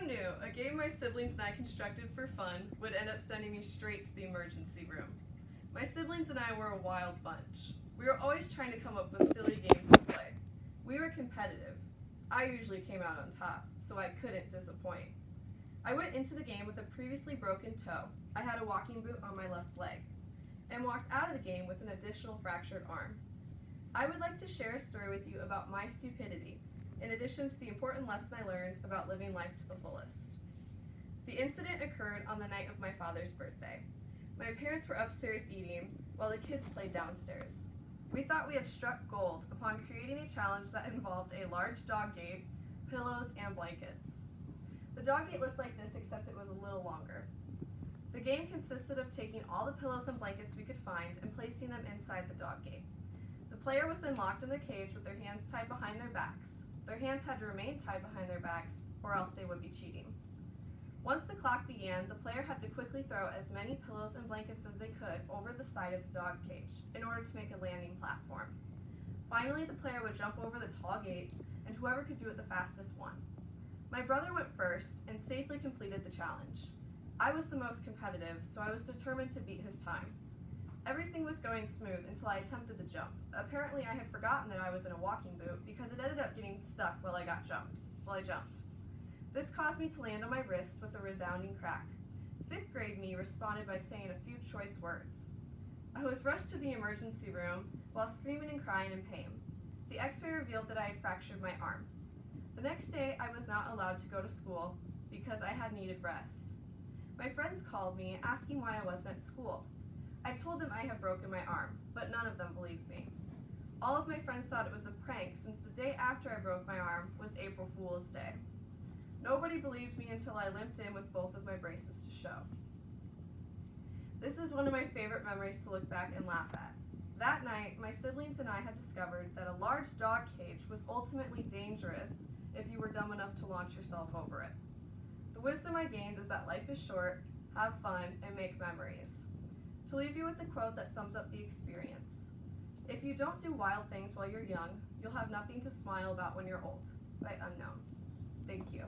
knew a game my siblings and I constructed for fun would end up sending me straight to the emergency room? My siblings and I were a wild bunch. We were always trying to come up with silly games to play. We were competitive. I usually came out on top, so I couldn't disappoint. I went into the game with a previously broken toe. I had a walking boot on my left leg, and walked out of the game with an additional fractured arm. I would like to share a story with you about my stupidity, in addition to the important lesson I learned about living life to the fullest. The incident occurred on the night of my father's birthday. My parents were upstairs eating, while the kids played downstairs. We thought we had struck gold upon creating a challenge that involved a large dog gate, pillows, and blankets. The dog gate looked like this, except it was a little longer. The game consisted of taking all the pillows and blankets we could find and placing them inside the dog gate. The player was then locked in their cage with their hands tied behind their backs. Their hands had to remain tied behind their backs, or else they would be cheating. Once the clock began, the player had to quickly throw as many pillows and blankets as they could over the side of the dog cage in order to make a landing platform. Finally, the player would jump over the tall gate, and whoever could do it the fastest won. My brother went first and safely completed the challenge. I was the most competitive, so I was determined to beat his time. Everything was going smooth until I attempted the jump. Apparently, I had forgotten that I was in a walking boot because it ended up getting stuck while I jumped. This caused me to land on my wrist with a resounding crack. Fifth grade me responded by saying a few choice words. I was rushed to the emergency room while screaming and crying in pain. The x-ray revealed that I had fractured my arm. The next day, I was not allowed to go to school because I had needed rest. My friends called me asking why I wasn't at school. I told them I had broken my arm, but none of them believed me. All of my friends thought it was a prank since the day after I broke my arm was April Fool's Day. Nobody believed me until I limped in with both of my braces to show. This is one of my favorite memories to look back and laugh at. That night, my siblings and I had discovered that a large dog cage was ultimately dangerous if you were dumb enough to launch yourself over it. The wisdom I gained is that life is short, have fun, and make memories. To leave you with a quote that sums up the experience. If you don't do wild things while you're young, you'll have nothing to smile about when you're old. By Unknown. Thank you.